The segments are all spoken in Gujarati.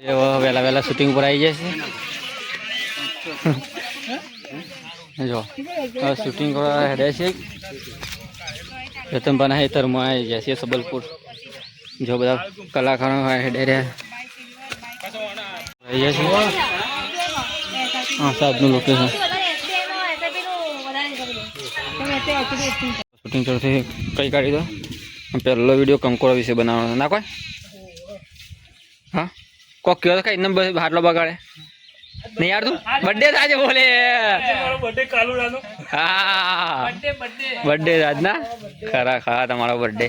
વહેલા વહેલા શૂટિંગ પર આવી જાય છે જો શૂટિંગ કરવા હેડે છે રતનભાના હેતરમાં આવી ગયા છે સબલપુર જો બધા કલાકારો હેડે રહ્યા આવી જાય છે હા સાહેબનું લોકેશન શૂટિંગ કરતી કઈ કાઢી દો પહેલો વિડીયો કંકોડા વિશે બનાવવાનો ના કોઈ હા કોક કયો તો કઈ નંબર હાટલો બગાડે નહીં યાર તું બર્થડે આજે બોલે હા બર્થડે આજ ના ખરા ખરા તમારો બર્થડે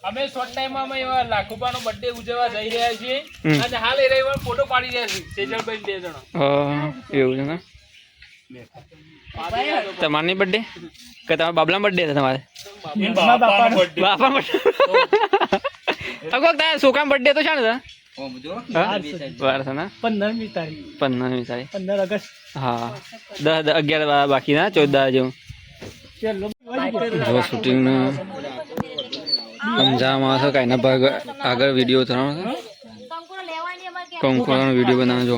અમે શોર્ટ ટાઈમમાં અમે એવા લાખુબાનો બર્થડે ઉજવવા જઈ રહ્યા છીએ અને હાલ એ રવિવાર ફોટો પાડી રહ્યા છીએ સેજલભાઈ 2 જણા એવું છે ને તમારની બર્થડે કે તમારા બાબલા બર્થડે છે તમારે બાપા બર્થડે કોક તારા છોકરા બર્થડે તો છે ને 15મી તારીખ 15 અગસ્ટ હા 10 11 બાકી ના 14 જેવું જો શૂટિંગ સમજાવવામાં આવશે કાંઈ ના ભાગ આગળ વિડીયો ઉતારવાનો છે કંકોડાનો વિડીયો બનાવજો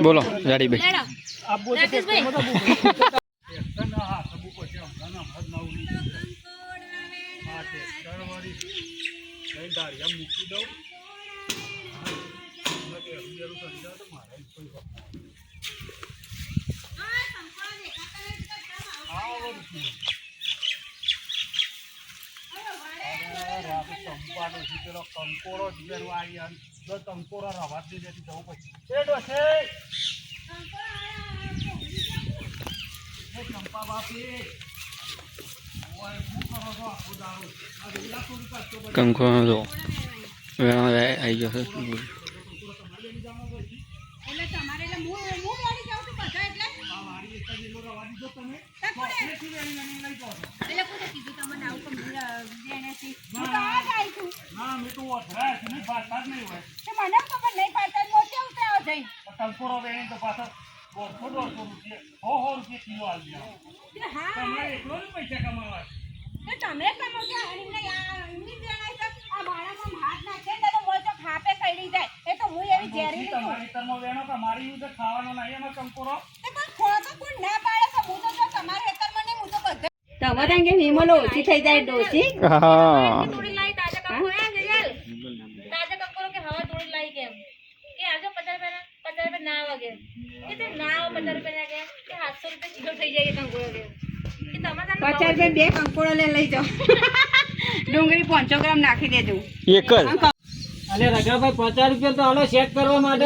બોલો જાડીભાઈ કંકોરો રવા દે જવું પછી ચંપા બાપી કંકોડો જો આવી ગયો છે કંકોરો વેણી તો પાછળ 100 રૂપિયા કિલો આવી ગયા એકલો પૈસા કમાવા તમે કમો છો એની આ બાળામાં હાથ નાખે ને તો મોય તો ખાપે કઈડી જાય એ તો હું એવી ઝેરી તમારી તરમો વેણો કે મારી યુદ્ધ ખાવાનો નહીં એમાં કંકોરો એ પણ ખોળો તો કોઈ ના પાડે તો હું તો જો તમારે હેતરમાં નહીં હું તો બધે તમારે અંગે વિમલો ઓછી થઈ જાય ડોસી હા થોડી લાઈ તાજા કંકોરો આ ગયલ તાજા કંકોરો કે હવા થોડી લાઈ કેમ કે આજે 50 રૂપિયા ના વાગે કે તે ના 50 રૂપિયા કે 700 રૂપિયા કિલો થઈ જાય કંકોરો કે 50 રૂપિયા 2 કંકોડો લઈ જાઓ ડુંગળી 500 ગ્રામ નાખી દેજો એક જ અલે રગાભાઈ 50 રૂપિયા તો હાલો સેટ કરવા માટે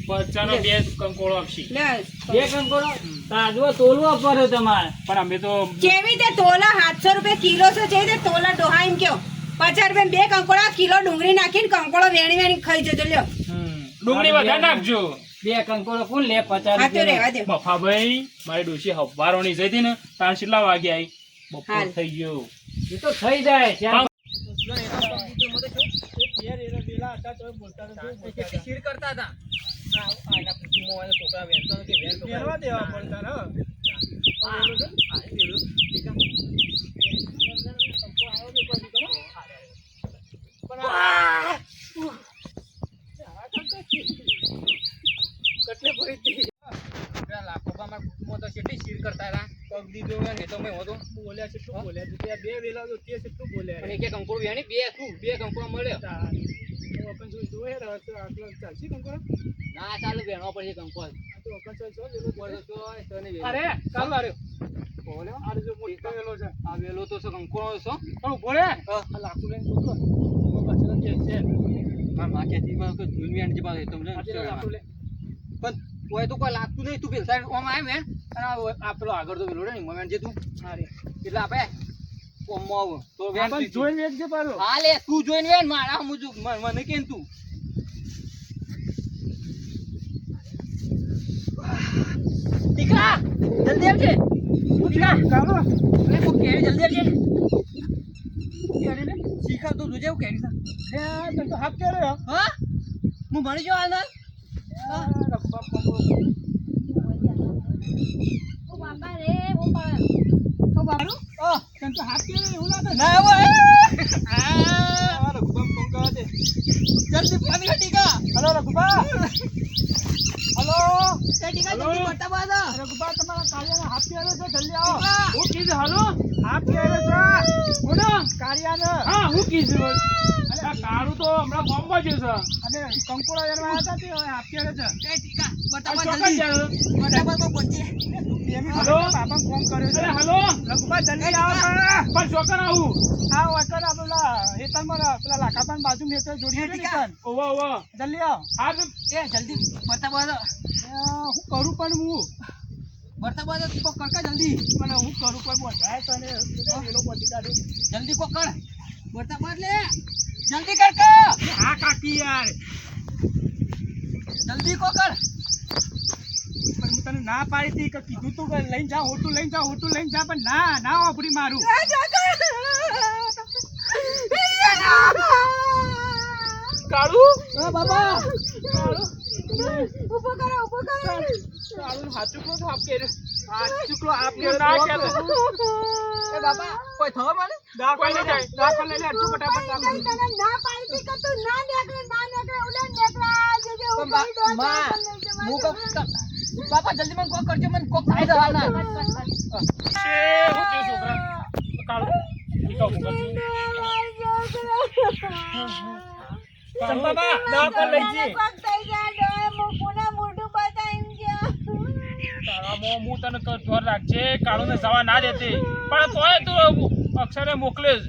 50 નો 2 કંકોડો આપશી લે 2 કંકોડો તાજવો તોલવો પડે તમારે પણ અમે તો કેવી તે તોલા 700 રૂપિયા કિલો છે જે તે તોલા ડોહા એમ કયો 50 રૂપિયા 2 કંકોડા કિલો ડુંગળી નાખીને કંકોડો વેણી ખાઈ જજો લ્યો ડુંગળી વધારે નાખજો 2 કંકોડો કોણ લે 50 રૂપિયા બફાભાઈ મારી ડોશી હવારોની જઈતી ને તાણ કેટલા વાગે આવી બપોર થઈ ગયો એ તો થઈ જાય શીર કરતા હતા આના કુટુંબમાં છોકરા વેચતા કે વેચવા દેવા પડતા ના ચાલુ બેણો પડશે કંકોડ અરે ચાલુ આવેલો તો કંકોડો છો પણ ઉભો રે લાકુ લઈને પણ કોઈ તો કોઈ લાગતું નહીં તું પેલા સાઈડ ઓમ આવે મેં અને પેલો આગળ તો પેલો ને મોમેન્ટ જે તું એટલે આપે ઓમ તો જોઈ વેચજે પાછો હા લે તું જોઈને વેચ મારા મુજબ મને કેમ તું દીકરા જલ્દી આવજે દીકરા કાલો અરે કો કેરી જલ્દી આવજે કેરી ને શીખા તો જોજે કેરી સા લે તો હાફ કે રહ્યો હા હું ભણી જો આનંદ હા રબ્બા પંગો બાપા રે બહુ પાડે ઓ બારું તને તો હાથ કેળે એવું લાગે ના હવે આ રઘુબા ફોન કરે છે જલ્દી ફોન કર ટીકા હલો રઘુબા હલો એ ટીકા જલ્દી મોટા બાદ રઘુબા તમારા કાળિયાના હાથ કેળે છે જલ્દી આવો હું કીધું હાલો હાથ કેળે છે કોનો કાળિયાને હા હું કીધું અરે કાળું તો હમણાં બોમ્બમાં જ છે અને કંકોડા વેરવા આવ્યા હતા તે હવે હાથ કેળે છે એ ટીકા મોટા બાદ ચોક્કસ જલ્દી જાવ. મોટા બાદ કો પહોંચે હલો? બાપા ફોન કર્યો છે અરે હાલો રઘુબા જલ્દી આવો પણ ચોકન આવું આ વખત આપેલા હેતરમાં પેલા લાખાપાન બાજુ મેં તો જોડી દીધું ઓવા ઓવા જલ્દી આવો હા તો એ જલ્દી બતા હું કરું પણ હું બતા બાદ કો કરકા જલ્દી મને હું કરું પણ બોલાય તને એનો બધી કાઢું જલ્દી કો કર બતા બાદ લે જલ્દી કર કે હા કાકી યાર જલ્દી કો કર પણ હું તને ના પાડી હતી કે કીધું તું કે લઈને જા હોટું લઈને જા પણ ના વાપરી મારું કાળું હા બાબા ઉભો કરો કાળું સાચું કહું તો આપ કે ચૂકલો આપ ના કહેતો. એ બાબા કોઈ થવા મને દાખલ લઈ જાય દાખલ લઈ લે હજુ ફટાફટ દાખલ લઈ લે. તને ના પાડી કે તું ના નીકળે ઓલે નીકળા જેજે પણ માં હું કોક બાપા જલ્દી મને કોક કરજો મને કોક થાય દવાના છે હું થયું છોકરા કાળું ઈ કહું કરશું બાબા દાખલ લઈ જઈએ તારામાં હું તને ધોર રાખજે કાળુને જવા ના દેતી પણ તોય તું અક્ષરે મોકલે જ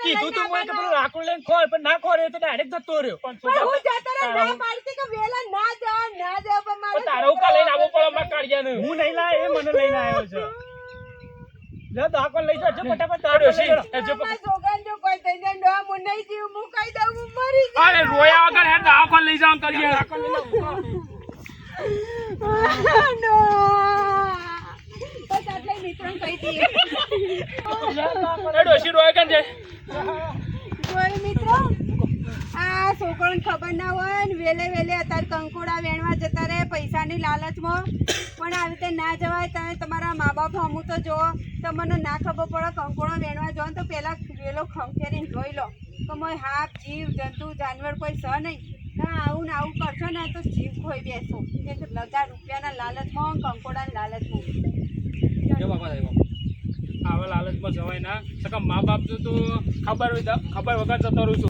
કીધું તું મને કે પેલું લાકડું લઈને ખોર પણ ના ખોર એ તો ડાયરેક્ટ જતો રહ્યો પણ તારા ઉકા લઈને આવવો પડે અમારા કાળિયાને હું નહીં લાય એ મને લઈને આવ્યો છે લે દાખલ લઈ જજો ફટાફટ તારો દાખલ લઈ છે જાઓ. એ જો અરે રોયા વગર હેડ દાખલ લઈ જાવ કરીએ દાખલ લઈ જાવ એ ડોશી રોય કેમ છે મિત્રો આ છોકરાને ખબર ના હોય ને વેલે વેલે અત્યારે કંકોડા વેણવા જતા રહે પૈસાની લાલચમાં પણ આવી રીતે ના જવાય તમે તમારા મા બાપ હમું તો જો તમને ના ખબર પડે કંકોડો વેણવા જાઓ ને તો પહેલાં વેલો ખંખેરીને જોઈ લો કે મોય હાપ જીવ જંતુ જાનવર કોઈ સ નહીં ના આવું ને આવું કરશો ને તો જીવ ખોઈ બેસો એક લગા રૂપિયાના લાલચમાં કંકોડાના લાલચમાં જો બાપા આવા લાલચમાં જવાય ના સકા મા બાપ તો ખબર વગર જતો રહું છું